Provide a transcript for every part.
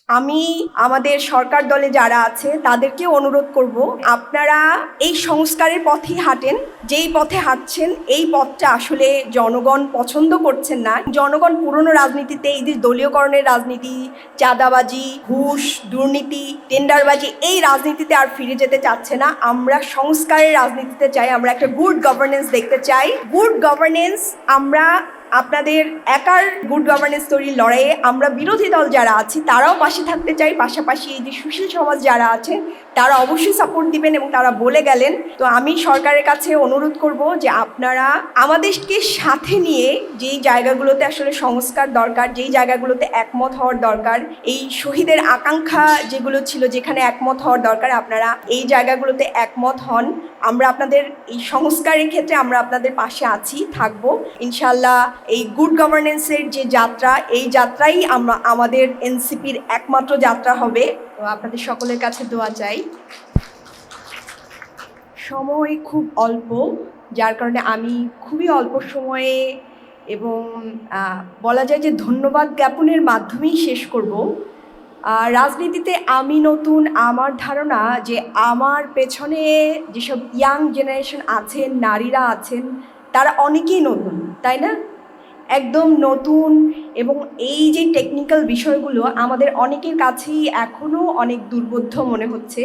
আমি আমাদের সরকার দলে যারা আছে তাদেরকে অনুরোধ করব, আপনারা এই সংস্কারের পথেই হাঁটেন। যেই পথে হাঁটছেন এই পথটা আসলে জনগণ পছন্দ করছেন না। জনগণ পুরনো রাজনীতিতে, এই যে দলীয়করণের রাজনীতি, চাঁদাবাজি, ঘুষ, দুর্নীতি, টেন্ডারবাজি, এই রাজনীতিতে আর ফিরে যেতে চাচ্ছে না। আমরা সংস্কারের রাজনীতিতে চাই। আমরা একটা গুড গভর্নেন্স দেখতে চাই। গুড গভর্নেন্স আমরা আপনাদের একার গুড গভর্নেন্স তৈরির লড়াইয়ে আমরা বিরোধী দল যারা আছি তারাও পাশে থাকতে চাই। পাশাপাশি এই যে সুশীল সমাজ যারা আছে তারা অবশ্যই সাপোর্ট দিবেন এবং তারা বলে গেলেন। তো আমি সরকারের কাছে অনুরোধ করব যে আপনারা আমাদেরকে সাথে নিয়ে যেই জায়গাগুলোতে আসলে সংস্কার দরকার, যেই জায়গাগুলোতে একমত হওয়ার দরকার, এই শহীদের আকাঙ্ক্ষা যেগুলো ছিল যেখানে একমত হওয়ার দরকার, আপনারা এই জায়গাগুলোতে একমত হন। আমরা আপনাদের এই সংস্কারের ক্ষেত্রে আমরা আপনাদের পাশে আছি, থাকবো ইনশাল্লাহ। এই গুড গভর্নেন্সের যে যাত্রা, এই যাত্রাই আমাদের এনসিপির একমাত্র যাত্রা হবে। তো আপনাদের সকলের কাছে দোয়া চাই। সময় খুব অল্প, যার কারণে আমি খুবই অল্প সময়ে এবং বলা যায় যে ধন্যবাদ জ্ঞাপনের মাধ্যমেই শেষ করব। রাজনীতিতে আমি নতুন, আমার ধারণা যে আমার পেছনে যেসব ইয়াং জেনারেশন আছেন, নারীরা আছেন, তারা অনেকেই নতুন, তাই না? একদম নতুন। এবং এই যে টেকনিক্যাল বিষয়গুলো আমাদের অনেকের কাছেই এখনও অনেক দুর্বোধ্য মনে হচ্ছে।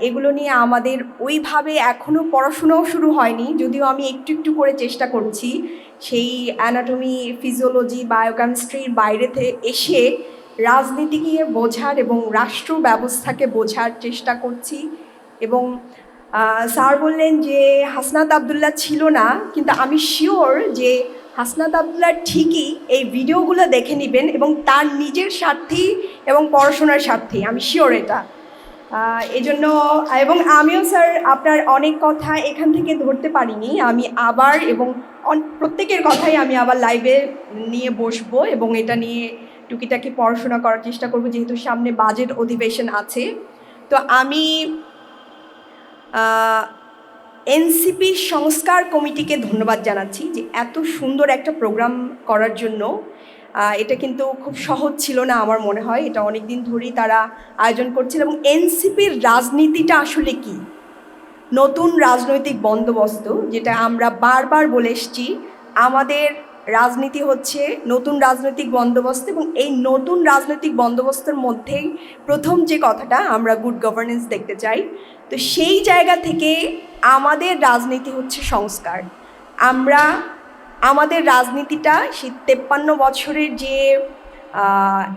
এগুলো নিয়ে আমাদের ওইভাবে এখনও পড়াশোনাও শুরু হয়নি, যদিও আমি একটু একটু করে চেষ্টা করছি সেই অ্যানাটমি, ফিজিওলজি, বায়োকেমিস্ট্রির বাইরে এসে রাজনীতিকে বোঝার এবং রাষ্ট্র ব্যবস্থাকে বোঝার চেষ্টা করছি। এবং স্যার বললেন যে হাসনাত আবদুল্লাহ ছিল না, কিন্তু আমি শিওর যে হাসনাত আবদুল্লাহ ঠিকই এই ভিডিওগুলো দেখে নেবেন এবং তার নিজের স্বার্থেই এবং পড়াশোনার স্বার্থেই, আমি শিওর এটা। এজন্য এবং আমিও স্যার আপনার অনেক কথা এখান থেকে ধরতে পারিনি। আমি আবার এবং প্রত্যেকের কথাই আমি আবার লাইভে নিয়ে বসবো এবং এটা নিয়ে টুকিটাকি পড়াশোনা করার চেষ্টা করব, যেহেতু সামনে বাজেট অধিবেশন আছে। তো আমি এনসিপি সংস্কার কমিটিকে ধন্যবাদ জানাচ্ছি যে এত সুন্দর একটা প্রোগ্রাম করার জন্য। এটা কিন্তু খুব সহজ ছিল না আমার মনে হয়, এটা অনেক দিন ধরেই তারা আয়োজন করছিল। এবং এনসিপির রাজনীতিটা আসলে কি, নতুন রাজনৈতিক বন্দোবস্ত, যেটা আমরা বারবার বলে এসছি, আমাদের রাজনীতি হচ্ছে নতুন রাজনৈতিক বন্দোবস্ত। এবং এই নতুন রাজনৈতিক বন্দোবস্তের মধ্যেই প্রথম যে কথাটা, আমরা গুড গভর্নেন্স দেখতে চাই। তো সেই জায়গা থেকে আমাদের রাজনীতি হচ্ছে সংস্কার। আমরা আমাদের রাজনীতিটা সেই 53 বছরের যে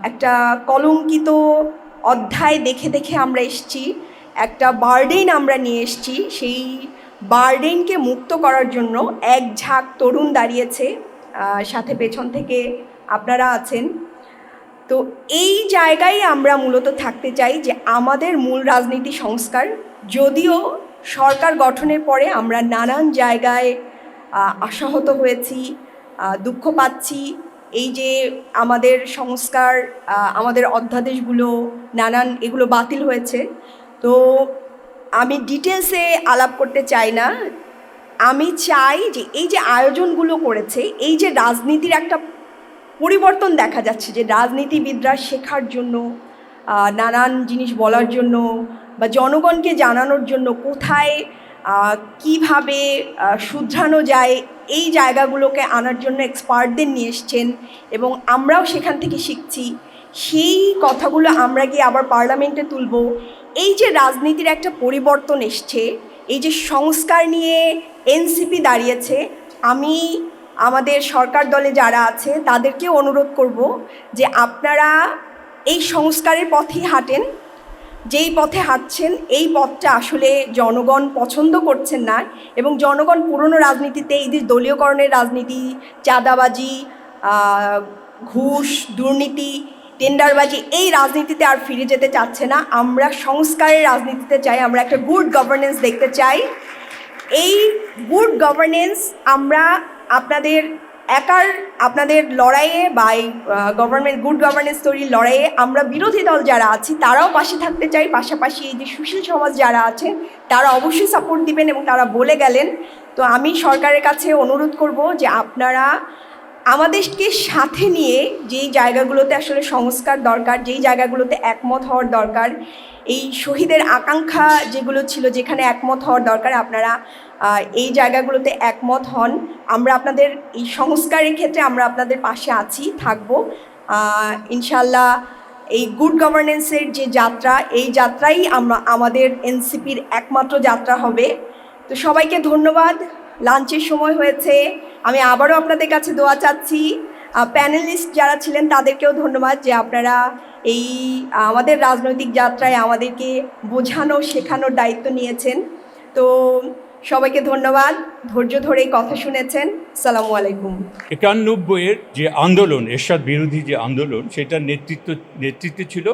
একটা কলঙ্কিত অধ্যায় দেখে দেখে আমরা এসছি, একটা বার্ডেন আমরা নিয়ে এসছি। সেই বার্ডেনকে মুক্ত করার জন্য এক ঝাঁক তরুণ দাঁড়িয়েছে, সাথে পেছন থেকে আপনারা আছেন। তো এই জায়গায় আমরা মূলত থাকতে চাই যে আমাদের মূল রাজনীতি সংস্কার। যদিও সরকার গঠনের পরে আমরা নানান জায়গায় আশাহত হয়েছি, দুঃখ পাচ্ছি। এই যে আমাদের সংস্কার, আমাদের অধ্যাদেশগুলো নানান এগুলো বাতিল হয়েছে। তো আমি ডিটেলসে আলাপ করতে চাই না। আমি চাই যে এই যে আয়োজনগুলো করেছে, এই যে রাজনীতির একটা পরিবর্তন দেখা যাচ্ছে, যে রাজনীতিবিদরা শেখার জন্য, নানান জিনিস বলার জন্য বা জনগণকে জানানোর জন্য কোথায় কিভাবে শুধরানো যায়, এই জায়গাগুলোকে আনার জন্য এক্সপার্টদের নিয়ে এসছেন এবং আমরাও সেখান থেকে শিখছি। সেই কথাগুলো আমরা গিয়ে আবার পার্লামেন্টে তুলব। এই যে রাজনীতির একটা পরিবর্তন এসছে, এই যে সংস্কার নিয়ে এনসিপি দাঁড়িয়েছে, আমি আমাদের সরকার দলে যারা আছে তাদেরকে অনুরোধ করব যে আপনারা এই সংস্কারের পথেই হাঁটেন। যেই পথে হাঁটছেন এই পথটা আসলে জনগণ পছন্দ করছেন না। এবং জনগণ পুরনো রাজনীতিতে, এই যে দলীয়করণের রাজনীতি, চাঁদাবাজি, ঘুষ, দুর্নীতি, টেন্ডারবাজি, এই রাজনীতিতে আর ফিরে যেতে চাচ্ছে না। আমরা সংস্কারের রাজনীতিতে চাই। আমরা একটা গুড গভর্নেন্স দেখতে চাই। এই গুড গভর্নেন্স আমরা আপনাদের লড়াইয়ে বা এই গুড গভর্নেন্স তৈরির লড়াইয়ে আমরা বিরোধী দল যারা আছি তারাও পাশে থাকতে চাই। পাশাপাশি এই যে সুশীল সমাজ যারা আছে তারা অবশ্যই সাপোর্ট দিবেন এবং তারা বলে গেলেন। তো আমি সরকারের কাছে অনুরোধ করব যে আপনারা আমাদেরকে সাথে নিয়ে যেই জায়গাগুলোতে আসলে সংস্কার দরকার, যেই জায়গাগুলোতে একমত হওয়ার দরকার, এই শহীদের আকাঙ্ক্ষা যেগুলো ছিল যেখানে একমত হওয়ার দরকার, আপনারা এই জায়গাগুলোতে একমত হন। আমরা আপনাদের এই সংস্কারের ক্ষেত্রে আমরা আপনাদের পাশে আছি, থাকবো ইনশাল্লাহ। এই গুড গভর্নেন্সের যে যাত্রা, এই যাত্রাই আমাদের এনসিপির একমাত্র যাত্রা হবে। তো সবাইকে ধন্যবাদ। লাঞ্চের সময় হয়েছে, আমি আবারও আপনাদের কাছে দোয়া চাচ্ছি। প্যানেলিস্ট যারা ছিলেন তাদেরকেও ধন্যবাদ যে আপনারা এই আমাদের রাজনৈতিক যাত্রায় আমাদেরকে বোঝানো শেখানোর দায়িত্ব নিয়েছেন। তো সবাইকে ধন্যবাদ, ধৈর্য ধরে কথা শুনেছেন। আসসালামু আলাইকুম। 91-এর যে আন্দোলন, এরশাদ বিরোধী যে আন্দোলন, সেটার নেতৃত্বে ছিল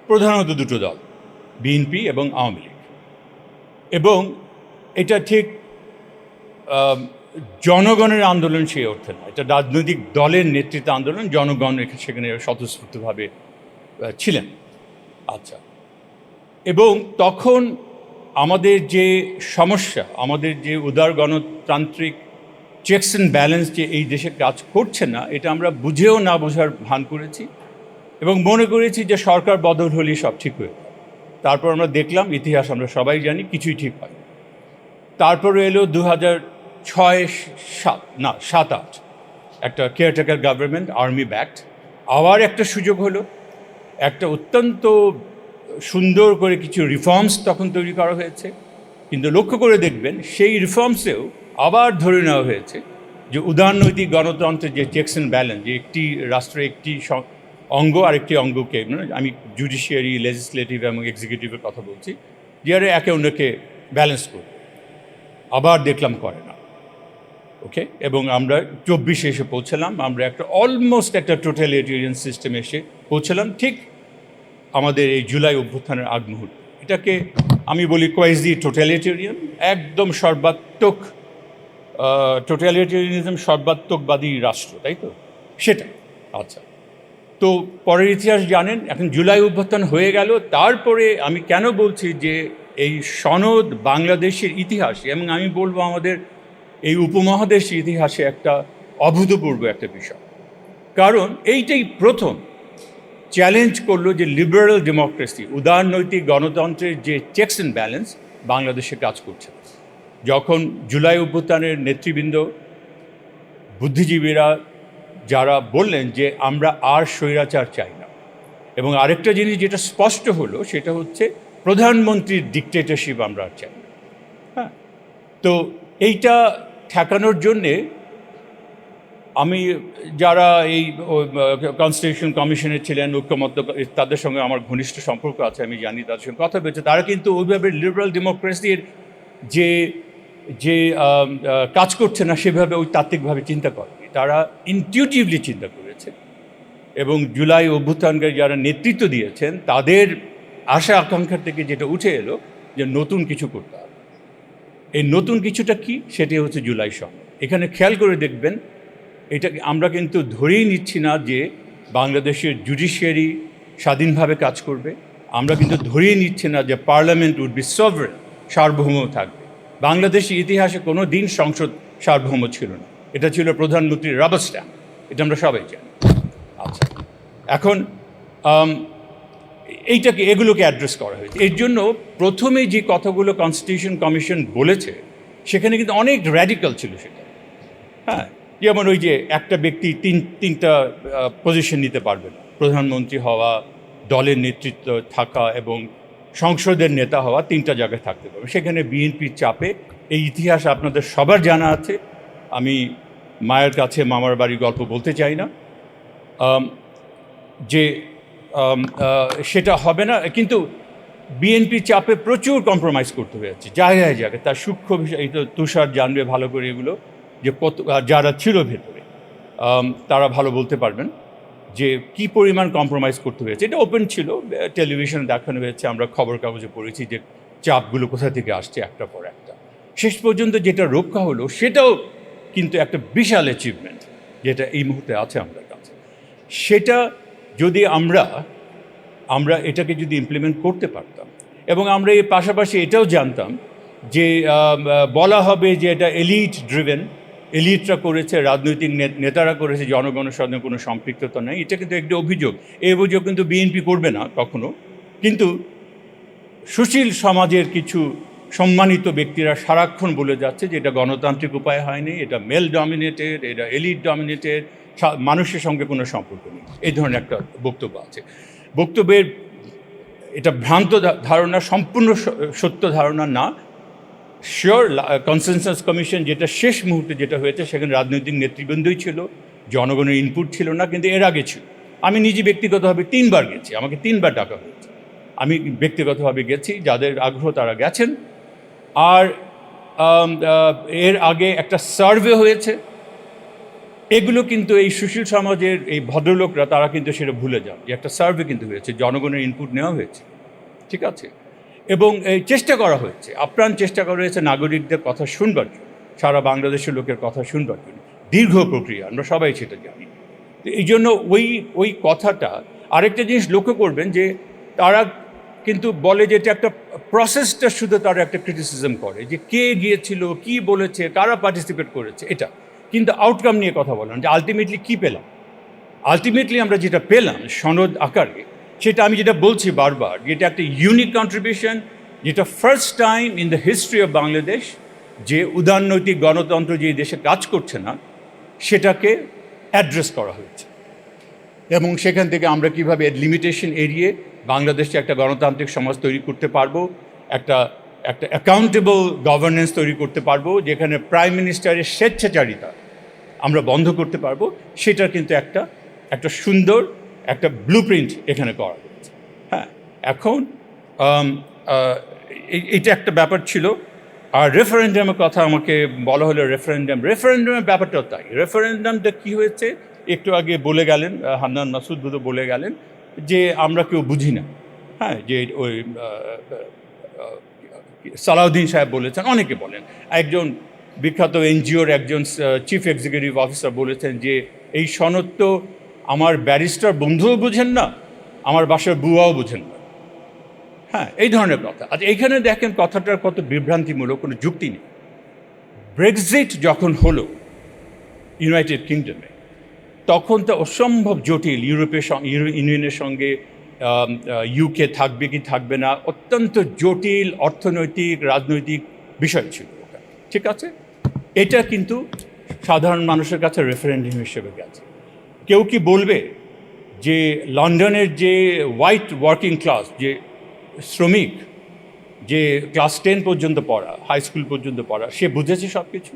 প্রধানত দুটো দল, বিএনপি এবং আওয়ামী লীগ। এবং এটা ঠিক জনগণের আন্দোলন সেই অর্থে না, এটা রাজনৈতিক দলের নেতৃত্ব আন্দোলন। জনগণ সেখানে স্বতঃস্ফূর্তভাবে ছিলেন। আচ্ছা, এবং তখন আমাদের যে সমস্যা, আমাদের যে উদার গণতান্ত্রিক চেকস অ্যান্ড ব্যালেন্স যে এই দেশে কাজ করছে না, এটা আমরা বুঝেও না বোঝার ভান করেছি এবং মনে করেছি যে সরকার বদল হলেই সব ঠিক হয়ে যাবে। তারপর আমরা দেখলাম, ইতিহাস আমরা সবাই জানি, কিছুই ঠিক হয়। তারপরে এলো 2006-7 একটা কেয়ারটেকার গভর্নমেন্ট, আর্মি ব্যাকড। আবার একটা সুযোগ হলো, একটা অত্যন্ত সুন্দর করে কিছু রিফর্মস তখন তৈরি করা হয়েছে। কিন্তু লক্ষ্য করে দেখবেন, সেই রিফর্মসেও আবার ধরে নেওয়া হয়েছে যে উদারনৈতিক গণতন্ত্রের যে চেকস অ্যান্ড ব্যালেন্স, যে একটি রাষ্ট্রের একটি অঙ্গ আরেকটি অঙ্গকে, আমি জুডিশিয়ারি, লেজিসলেটিভ এবং এক্সিকিউটিভের কথা বলছি, যে একে অন্যকে ব্যালেন্স করবে। আবার দেখলাম করে না। ওকে, এবং আমরা 24-এ এসে পৌঁছালাম। আমরা একটা অলমোস্ট একটা টোটালিটেরিয়ান সিস্টেমে এসে পৌঁছালাম, ঠিক আমাদের এই জুলাই অভ্যুত্থানের আগ মুহূর্তে। এটাকে আমি বলি কোয়াইজি টোটালিটেরিয়ান, একদম সর্বাত্মক টোটালিটেরিয়ানিজম, সর্বাত্মকবাদী রাষ্ট্র, তাই তো? সেটা আচ্ছা। তো পরের ইতিহাস জানেন। এখন জুলাই অভ্যুত্থান হয়ে গেল, তারপরে আমি কেন বলছি যে এই সনদ বাংলাদেশের ইতিহাসে, এবং আমি বলবো আমাদের এই উপমহাদেশের ইতিহাসে একটা অভূতপূর্ব একটা বিষয়। কারণ এইটাই প্রথম চ্যালেঞ্জ করলো যে লিবারেল ডেমোক্রেসি, উদারনৈতিক গণতন্ত্রের যে চেকস অ্যান্ড ব্যালেন্স বাংলাদেশে কাজ করছে। যখন জুলাই অভ্যুত্থানের নেতৃবৃন্দ, বুদ্ধিজীবীরা যারা বললেন যে আমরা আর স্বৈরাচার চাই না, এবং আরেকটা জিনিস যেটা স্পষ্ট হলো সেটা হচ্ছে প্রধানমন্ত্রীর ডিকটেটরশিপ আমরা আর চাই না। হ্যাঁ, তো এইটা ঠেকানোর জন্যে আমি, যারা এই কনস্টিটিউশন কমিশনে ছিলেন, ঐক্যমত্য, তাদের সঙ্গে আমার ঘনিষ্ঠ সম্পর্ক আছে, আমি জানি, তাদের সঙ্গে কথা বলছে, তারা কিন্তু ওইভাবে লিবারাল ডেমোক্রেসির যে যে কাজ করছে না সেভাবে ওই তাত্ত্বিকভাবে চিন্তা করেনি, তারা ইনটিউটিভলি চিন্তা করেছে। এবং জুলাই অভ্যুত্থানকে যারা নেতৃত্ব দিয়েছেন তাদের আশা আকাঙ্ক্ষার থেকে যেটা উঠে এলো যে নতুন কিছু করতে হবে। এই নতুন কিছুটা কি, সেটি হচ্ছে জুলাই সনদ। এখানে খেয়াল করে দেখবেন, এটা আমরা কিন্তু ধরেই নিচ্ছি না যে বাংলাদেশের জুডিশিয়ারি স্বাধীনভাবে কাজ করবে। আমরা কিন্তু ধরেই নিচ্ছি না যে পার্লামেন্ট উড বি সভরেন, সার্বভৌম থাকবে। বাংলাদেশের ইতিহাসে কোনো দিন সংসদ সার্বভৌম ছিল না, এটা ছিল প্রধানমন্ত্রীর রাবার স্ট্যাম্প, এটা আমরা সবাই জানি। আচ্ছা, এখন এগুলোকে অ্যাড্রেস করা হয়েছে। এর জন্য প্রথমে যে কথাগুলো কনস্টিটিউশন কমিশন বলেছে সেখানে কিন্তু অনেক র্যাডিক্যাল ছিল সেটা। হ্যাঁ, যেমন ওই যে একটা ব্যক্তি তিনটা পজিশন নিতে পারবে না, প্রধানমন্ত্রী হওয়া, দলের নেতৃত্ব থাকা এবং সংসদের নেতা হওয়া, তিনটা জায়গায় থাকতে পারবে। সেখানে বিএনপির চাপে, এই ইতিহাস আপনাদের সবার জানা আছে, আমি মায়ের কাছে মামার বাড়ির গল্প বলতে চাই না, যে সেটা হবে না। কিন্তু বিএনপির চাপে প্রচুর কম্প্রোমাইজ করতে হয়েছে জায়গায় জায়গায়। তার সূক্ষ্ম বিষয়, এই তো তুষার জানবে ভালো করে এগুলো, যে কত, যারা ছিল ভেতরে তারা ভালো বলতে পারবেন যে কি পরিমাণ কম্প্রোমাইজ করতে হয়েছে। এটা ওপেন ছিল, টেলিভিশনে দেখানো হয়েছে, আমরা খবর কাগজে পড়েছি যে চাপগুলো কোথা থেকে আসছে একটা পর একটা। শেষ পর্যন্ত যেটা রক্ষা হলো সেটাও কিন্তু একটা বিশাল অ্যাচিভমেন্ট, যেটা এই মুহূর্তে আছে আমাদের কাছে। সেটা যদি আমরা এটাকে যদি ইমপ্লিমেন্ট করতে পারতাম, এবং আমরা এর পাশাপাশি এটাও জানতাম যে বলা হবে যে এটা এলিট ড্রিভেন, এলিটরা করেছে, রাজনৈতিক নেতারা করেছে, জনগণের সঙ্গে কোনো সম্পৃক্ততা নেই, এটা কিন্তু একটা অভিযোগ। এই অভিযোগ কিন্তু বিএনপি করবে না কখনো, কিন্তু সুশীল সমাজের কিছু সম্মানিত ব্যক্তিরা সারাক্ষণ বলে যাচ্ছে যে এটা গণতান্ত্রিক উপায় হয়নি, এটা মেল ডমিনেটেড, এটা এলিট ডমিনেটেড, মানুষের সঙ্গে কোনো সম্পর্ক নেই, এই ধরনের একটা বক্তব্য আছে। বক্তব্যের এটা ভ্রান্ত ধারণা, সম্পূর্ণ সত্য ধারণা না। শিওর কনসেনসাস কমিশন যেটা শেষ মুহূর্তে যেটা হয়েছে সেখানে রাজনৈতিক নেতৃবৃন্দই ছিল, জনগণের ইনপুট ছিল না, কিন্তু এর আগে ছিল। আমি নিজে ব্যক্তিগতভাবে 3 বার গেছি, আমাকে 3 বার ডাকা হয়েছে, আমি ব্যক্তিগতভাবে গেছি, যাদের আগ্রহ তারা গেছেন। আর এর আগে একটা সার্ভে হয়েছে, এগুলো কিন্তু এই সুশীল সমাজের এই ভদ্রলোকরা তারা কিন্তু সেটা ভুলে যান যে একটা সার্ভে কিন্তু হয়েছে, জনগণের ইনপুট নেওয়া হয়েছে, ঠিক আছে, এবং এই চেষ্টা করা হয়েছে, আপ্রাণ চেষ্টা করা হয়েছে নাগরিকদের কথা শুনবার জন্য, সারা বাংলাদেশের লোকের কথা শুনবার জন্য। দীর্ঘ প্রক্রিয়া, আমরা সবাই সেটা জানি। এই জন্য ওই কথাটা, আরেকটা জিনিস লক্ষ্য করবেন যে তারা কিন্তু বলে যে এটা একটা প্রসেসটা শুধু তারা একটা ক্রিটিসিজম করে, যে কে গিয়েছিল, কি বলেছে, কারা পার্টিসিপেট করেছে, এটা কিন্তু আউটকাম নিয়ে কথা বলেন যে আলটিমেটলি কী পেলাম। আলটিমেটলি আমরা যেটা পেলাম সনদ আকারে, সেটা আমি যেটা বলছি বারবার, যেটা একটা ইউনিক কন্ট্রিবিউশন, যেটা first time in the history of Bangladesh যে উদারনৈতিক গণতন্ত্র যে দেশে কাজ করছে না সেটাকে অ্যাড্রেস করা হয়েছে, এবং সেখান থেকে আমরা কীভাবে লিমিটেশন এড়িয়ে বাংলাদেশে একটা গণতান্ত্রিক সমাজ তৈরি করতে পারবো, একটা অ্যাকাউন্টেবল গভর্নেন্স তৈরি করতে পারবো, যেখানে প্রাইম মিনিস্টারের স্বেচ্ছাচারিতা আমরা বন্ধ করতে পারবো, সেটার কিন্তু একটা সুন্দর একটা ব্লুপ্রিন্ট এখানে করা হয়েছে। হ্যাঁ, এখন এইটা একটা ব্যাপার ছিল। আর রেফারেন্ডামের কথা আমাকে বলা হলো, রেফারেন্ডামের ব্যাপারটাও তাই। রেফারেন্ডামটা কী হয়েছে একটু আগে বলে গেলেন, হান্নান মাসুদ বুধ বলে গেলেন যে আমরা কেউ বুঝি না। হ্যাঁ, যে ওই সালাউদ্দিন সাহেব বলেছেন, অনেকে বলেন, একজন বিখ্যাত এনজিওর একজন চিফ এক্সিকিউটিভ অফিসার বলেছেন যে এই সনদ তো আমার ব্যারিস্টার বন্ধুও বুঝেন না, আমার বাসার বুয়াও বুঝেন না। হ্যাঁ, এই ধরনের কথা। আচ্ছা, এইখানে দেখেন কথাটার কত বিভ্রান্তিমূলক, কোনো যুক্তি নেই। ব্রেক্সিট যখন হলো ইউনাইটেড কিংডমে, তখন তো অসম্ভব জটিল, ইউনিয়নের সঙ্গে ইউকে থাকবে কি থাকবে না, অত্যন্ত জটিল অর্থনৈতিক রাজনৈতিক বিষয় ছিল ওটা, ঠিক আছে। এটা কিন্তু সাধারণ মানুষের কাছে রেফারেন্ডাম হিসেবে গেছে। কেউ কি বলবে যে লন্ডনের যে হোয়াইট ওয়ার্কিং ক্লাস, যে শ্রমিক, যে ক্লাস 10 পর্যন্ত পড়া, হাই স্কুল পর্যন্ত পড়া, সে বুঝেছে সব কিছু?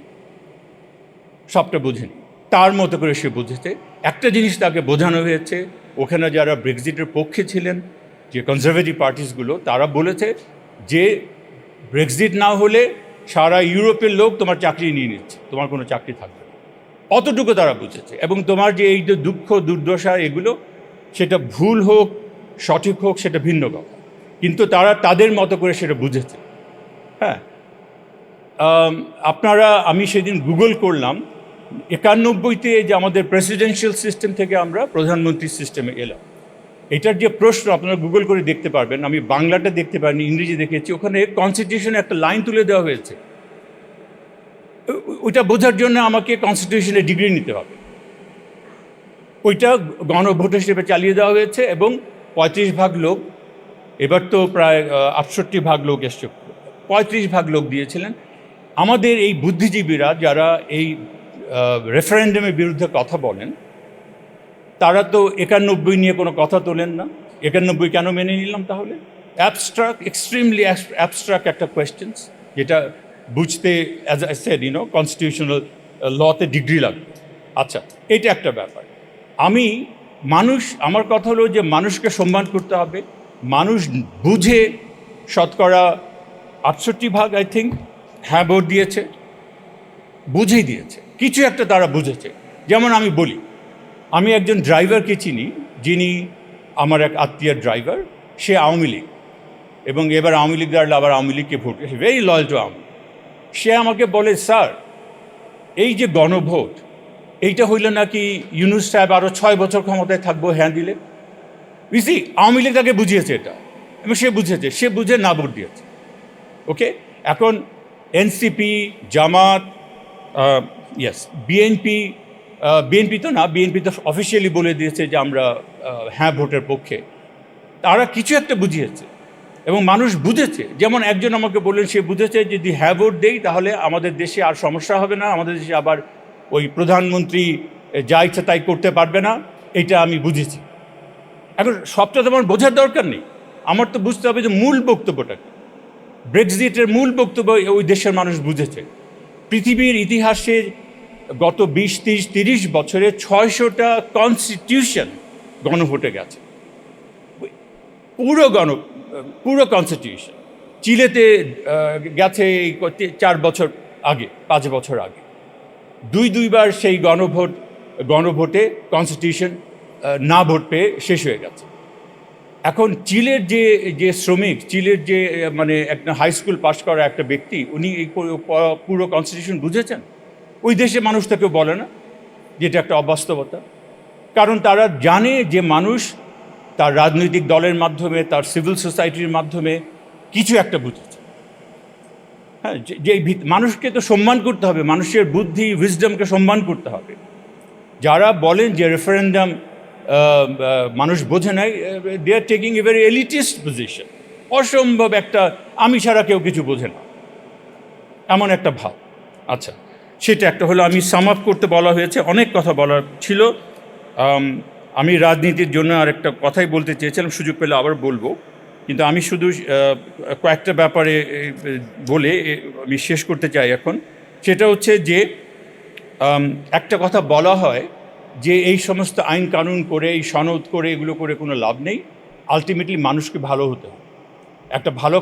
সবটা বুঝেনি, তার মতো করে সে বুঝেছে। একটা জিনিস তাকে বোঝানো হয়েছে, ওখানে যারা ব্রেক্সিটের পক্ষে ছিলেন, যে কনজারভেটিভ পার্টিসগুলো, তারা বলেছে যে ব্রেক্সিট না হলে সারা ইউরোপের লোক তোমার চাকরি নিয়ে নিচ্ছে, তোমার কোনো চাকরি থাকবে না, অতটুকু তারা বুঝেছে। এবং তোমার যে এই যে দুঃখ দুর্দশা এগুলো, সেটা ভুল হোক সঠিক হোক সেটা ভিন্ন কথা, কিন্তু তারা তাদের মতো করে সেটা বুঝেছে। হ্যাঁ, আমি সেদিন গুগল করলাম, 91-তে যে আমাদের প্রেসিডেন্সিয়াল সিস্টেম থেকে আমরা প্রধানমন্ত্রী সিস্টেমে এলাম, এটার যে প্রশ্ন আপনারা গুগল করে দেখতে পারবেন, আমি বাংলাটা দেখতে পারিনি, ইংরেজি দেখেছি, ওখানে কনস্টিটিউশনে একটা লাইন তুলে দেওয়া হয়েছে। ওইটা বোঝার জন্য আমাকে কনস্টিটিউশনে ডিগ্রি নিতে হবে। ওইটা গণভোট হিসেবে চালিয়ে দেওয়া হয়েছে, এবং 35% লোক, এবার তো প্রায় 68% লোক এসছে, 35% লোক দিয়েছিলেন। আমাদের এই বুদ্ধিজীবীরা যারা এই রেফারেন্ডামের বিরুদ্ধে কথা বলেন, তারা তো 91 নিয়ে কোনো কথা তোলেন না। 91 কেন মেনে নিলাম তাহলে? অ্যাবস্ট্রাক্ট, এক্সট্রিমলি অ্যাবস্ট্রাক্ট একটা কোয়েশ্চেন্স, যেটা বুঝতে অ্যাজ আই সেড কনস্টিটিউশনাল লতে ডিগ্রি লাগবে। আচ্ছা, এটা একটা ব্যাপার। আমার কথা হলো যে মানুষকে সম্মান করতে হবে। মানুষ বুঝে শতকরা 68% আই থিঙ্ক হ্যাঁ ভোট দিয়েছে, বুঝেই দিয়েছে, কিছু একটা তারা বুঝেছে। যেমন আমি বলি, আমি একজন ড্রাইভারকে চিনি, যিনি আমার এক আত্মীয়ের ড্রাইভার, সে আওয়ামী লীগ, এবং এবার আওয়ামী লীগ দাঁড়ালে আবার আওয়ামী লীগকে vote, very loyal to Awami. সে আমাকে বলে, স্যার এই যে গণভোট, এইটা হইলে নাকি ইউনূস সাহেব আরও 6 বছর ক্ষমতায় থাকবো হ্যাঁ দিলে। বুঝছি, আওয়ামী লীগ তাকে বুঝিয়েছে এটা, এবং সে বুঝেছে, সে বুঝে না ভোট দিয়েছে। ওকে, এখন এনসিপি, জামাত, ইয়েস, বিএনপি তো না, বিএনপি তো অফিসিয়ালি বলে দিয়েছে যে আমরা হ্যাঁ ভোটের পক্ষে। তারা কিছু একটা বুঝিয়েছে এবং মানুষ বুঝেছে। যেমন একজন আমাকে বললেন, সে বুঝেছে যদি হ্যাঁ ভোট দেই তাহলে আমাদের দেশে আর সমস্যা হবে না, আমাদের দেশে আবার ওই প্রধানমন্ত্রী যা ইচ্ছা তাই করতে পারবে না। এটা আমি বুঝেছি। এখন সবটা তো আমার বোঝার দরকার নেই, আমার তো বুঝতে হবে যে মূল বক্তব্যটা কি। ব্রেক্সিটের মূল বক্তব্য ওই দেশের মানুষ বুঝেছে। পৃথিবীর ইতিহাসে গত 20-30 বছরে 600টা কনস্টিটিউশন গণভোটে গেছে, পুরো কনস্টিটিউশন। চিলেতে গেছে এই 4 বছর আগে, 5 বছর আগে, দুইবার সেই গণভোটে কনস্টিটিউশন না ভোট পেয়ে শেষ হয়ে গেছে। এখন চিলের যে শ্রমিক, চিলের যে মানে একটা হাই স্কুল পাস করা একটা ব্যক্তি, উনি এই পুরো কনস্টিটিউশন বুঝেছেন? ওই দেশে মানুষ তাকে বলে না, যেটা একটা অবাস্তবতা। কারণ তারা জানে যে মানুষ তার রাজনৈতিক দলের মাধ্যমে, তার সিভিল সোসাইটির মাধ্যমে কিছু একটা বুঝেছে। হ্যাঁ, যে মানুষকে তো সম্মান করতে হবে, মানুষের বুদ্ধি উইজডমকে সম্মান করতে হবে। যারা বলেন যে রেফারেন্ডাম মানুষ বোঝে নাই, they are taking a very elitist position. অসম্ভব একটা আমি ছাড়া কেউ কিছু বোঝে না, এমন একটা ভাব। আচ্ছা, সেটা একটা হলো। আমি সাম আপ করতে বলা হয়েছে, অনেক কথা বলার ছিল। আমি রাজনীতির জন্য আর একটা কথাই বলতে চেয়েছিলাম, সুযোগ পেলে আবার বলবো, কিন্তু আমি শুধু কয়েকটা ব্যাপারে বলে আমি শেষ করতে চাই এখন। সেটা হচ্ছে যে একটা কথা বলা হয় যে এই সমস্ত আইন কানুন করে, এই সনদ করে, এগুলো করে কোনো লাভ নেই। আলটিমেটলি মানুষকে ভালো হতে হবে। একটা ভালো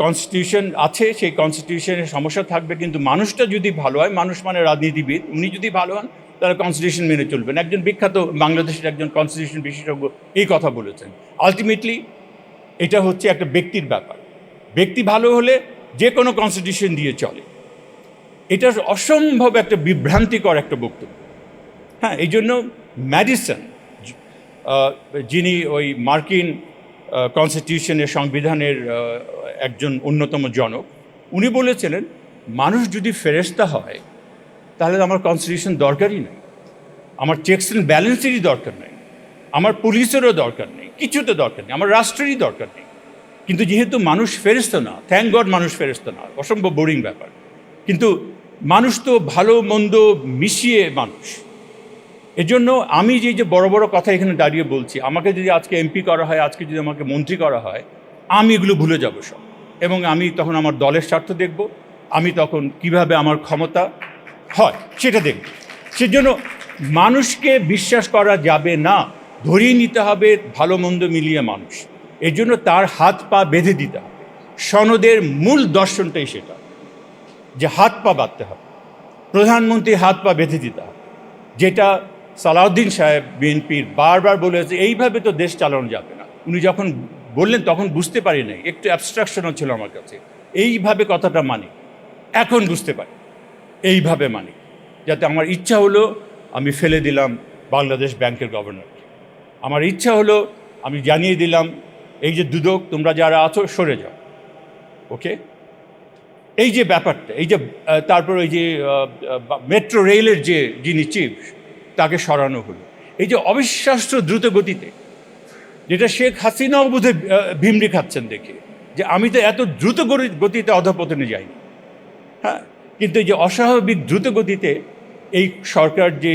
কনস্টিটিউশন আছে, সেই কনস্টিটিউশনের সমস্যা থাকবে, কিন্তু মানুষটা যদি ভালো হয়, মানুষ মানে রাজনীতিবিদ, উনি যদি ভালো হন তারা কনস্টিটিউশন মেনে চলবেন। একজন বিখ্যাত বাংলাদেশের একজন কনস্টিটিউশন বিশেষজ্ঞ এই কথা বলেছেন। আলটিমেটলি এটা হচ্ছে একটা ব্যক্তির ব্যাপার। ব্যক্তি ভালো হলে যে কোনো কনস্টিটিউশন দিয়ে চলে। এটা অসম্ভব একটা বিভ্রান্তিকর একটা বক্তব্য। হ্যাঁ, এই জন্য ম্যাডিসন, যিনি ওই মার্কিন কনস্টিটিউশনের, সংবিধানের একজন অন্যতম জনক, উনি বলেছিলেন মানুষ যদি ফেরেশতা হয় তাহলে আমার কনস্টিটিউশন দরকারই নেই, আমার চেকস অ্যান্ড ব্যালেন্সেরই দরকার নেই, আমার পুলিশেরও দরকার নেই, কিছুতে দরকার নেই, আমার রাষ্ট্রেরই দরকার নেই। কিন্তু যেহেতু মানুষ ফেরেশতা না, থ্যাংক গড মানুষ ফেরেশতা না, অসম্ভব বোরিং ব্যাপার, কিন্তু মানুষ তো ভালো মন্দ মিশিয়ে মানুষ। এজন্য আমি যে বড় বড় কথা এখানে দাঁড়িয়ে বলছি, আমাকে যদি আজকে এমপি করা হয়, আজকে যদি আমাকে মন্ত্রী করা হয়, আমি এগুলো ভুলে যাব সব, এবং আমি তখন আমার দলের স্বার্থ দেখব, আমি তখন কিভাবে আমার ক্ষমতা হয় সেটা দেখব। সেজন্য মানুষকে বিশ্বাস করা যাবে না, ধরিয়ে নিতে হবে ভালো মন্দ মিলিয়ে মানুষ। এর জন্য তার হাত পা বেঁধে দিতে হবে। সনদের মূল দর্শনটাই সেটা, যে হাত পা বাঁধতে হবে, প্রধানমন্ত্রী হাত পা বেঁধে দিতে হবে, যেটা সালাউদ্দিন সাহেব বিএনপির বারবার বলেছে। এইভাবে তো দেশ চালানো যাবে না। উনি যখন বললেন তখন বুঝতে পারি নাই, একটু অ্যাবস্ট্রাকশনও ছিল আমার কাছে। এইভাবে কথাটা মানি, এখন বুঝতে পারি এইভাবে মানি। যাতে আমার ইচ্ছা হলো আমি ফেলে দিলাম বাংলাদেশ ব্যাংকের গভর্নরকে, আমার ইচ্ছা হলো আমি জানিয়ে দিলাম এই যে দুদক, তোমরা যারা আছো সরে যাও, ওকে। এই যে ব্যাপারটা, এই যে তারপর ওই যে মেট্রো রেলের যিনি চিফ, তাকে সরানো হলো। এই যে অবিশ্বাস্য দ্রুত গতিতে, যেটা শেখ হাসিনাও বোধহয় ভিমড়ি খাচ্ছেন দেখে, যে আমি তো এত দ্রুত গতিতে অধঃপতনে যাইনি। হ্যাঁ, কিন্তু এই যে অস্বাভাবিক দ্রুত গতিতে এই সরকার যে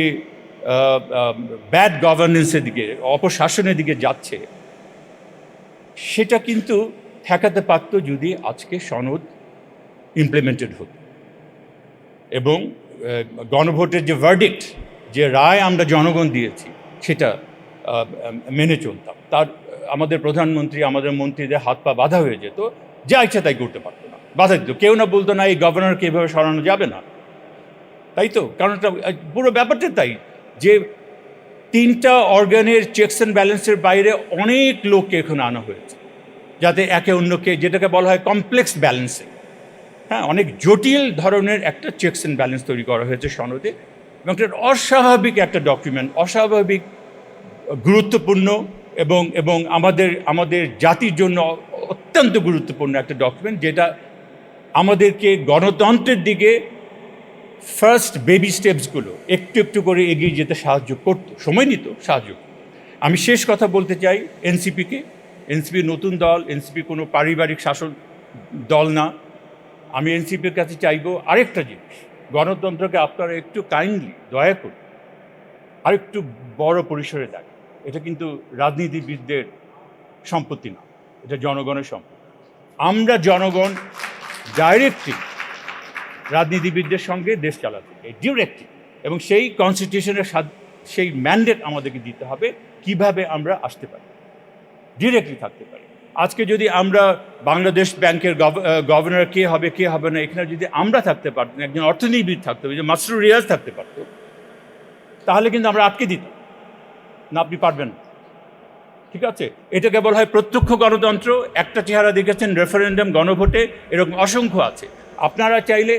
ব্যাড গভর্নেন্সের দিকে, অপশাসনের দিকে যাচ্ছে, সেটা কিন্তু ঠেকাতে পারত যদি আজকে সনদ ইমপ্লিমেন্টেড হতো এবং গণভোটের যে ভার্ডিক্ট, যে রায় আমরা জনগণ দিয়েছি, সেটা মেনে চলতাম। তার আমাদের প্রধানমন্ত্রী, আমাদের মন্ত্রীদের হাত পা বাঁধা হয়ে যেত, যা ইচ্ছা তাই করতে পারতো না, বাধা দিত। কেউ না বলতো না এই গভর্নরকে এভাবে সরানো যাবে না, তাই তো? কারণ পুরো ব্যাপারটা তাই, যে 3টা অর্গানের চেকস অ্যান্ড ব্যালেন্সের বাইরে অনেক লোককে এখানে আনা হয়েছে, যাতে একে অন্যকে, যেটাকে বলা হয় কমপ্লেক্স ব্যালেন্সিং, হ্যাঁ, অনেক জটিল ধরনের একটা চেকস অ্যান্ড ব্যালেন্স তৈরি করা হয়েছে সনদে। এবং একটা অস্বাভাবিক একটা ডকুমেন্ট, অস্বাভাবিক গুরুত্বপূর্ণ এবং আমাদের জাতির জন্য অত্যন্ত গুরুত্বপূর্ণ একটা ডকুমেন্ট, যেটা আমাদেরকে গণতন্ত্রের দিকে ফার্স্ট বেবি স্টেপসগুলো একটু একটু করে এগিয়ে যেতে সাহায্য করতো, সময় নিত, সাহায্য করত। আমি শেষ কথা বলতে চাই এনসিপিকে। এনসিপি নতুন দল, এনসিপি কোনো পারিবারিক শাসন দল না। আমি এনসিপির কাছে চাইবো আরেকটা জিনিস, গণতন্ত্রকে আপনারা একটু কাইন্ডলি দয়া করে আরেকটু বড় পরিসরে দেখেন। এটা কিন্তু রাজনীতিবিদদের সম্পত্তি না, এটা জনগণের সম্পত্তি। আমরা জনগণ ডাইরেক্টলি রাজনীতিবিদদের সঙ্গে দেশ চালাতে চাই, ডিরেক্টলি, এবং সেই কনস্টিটিউশনের সেই ম্যান্ডেট আমাদেরকে দিতে হবে কিভাবে আমরা আসতে পারি, ডিরেক্টলি থাকতে পারি। আজকে যদি আমরা বাংলাদেশ ব্যাংকের গভর্নর কে হবে না, এখানে যদি আমরা থাকতে পারতাম, একজন অর্থনীতিবিদ থাকতে হবে, যে মাসরুর রিয়াজ থাকতে পারতো, তাহলে কিন্তু আমরা আটকে দিতাম না। আপনি পারবেন না, ঠিক আছে? এটাকে বলা হয় প্রত্যক্ষ গণতন্ত্র। একটা চেহারা দেখেছেন রেফারেন্ডাম, গণভোটে, এরকম অসংখ্য আছে। আপনারা চাইলে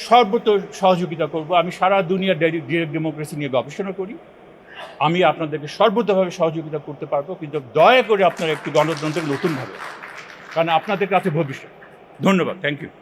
সর্বত সহযোগিতা করব। আমি সারা দুনিয়ার ডিরেক্ট ডেমোক্রেসি নিয়ে গবেষণা করি, আমি আপনাদেরকে সর্বতভাবে সহযোগিতা করতে পারবো, কিন্তু দয়া করে আপনারা একটু গণতন্ত্রের নতুনভাবে, কারণ আপনাদের কাছে ভবিষ্যৎ। ধন্যবাদ, থ্যাংক ইউ।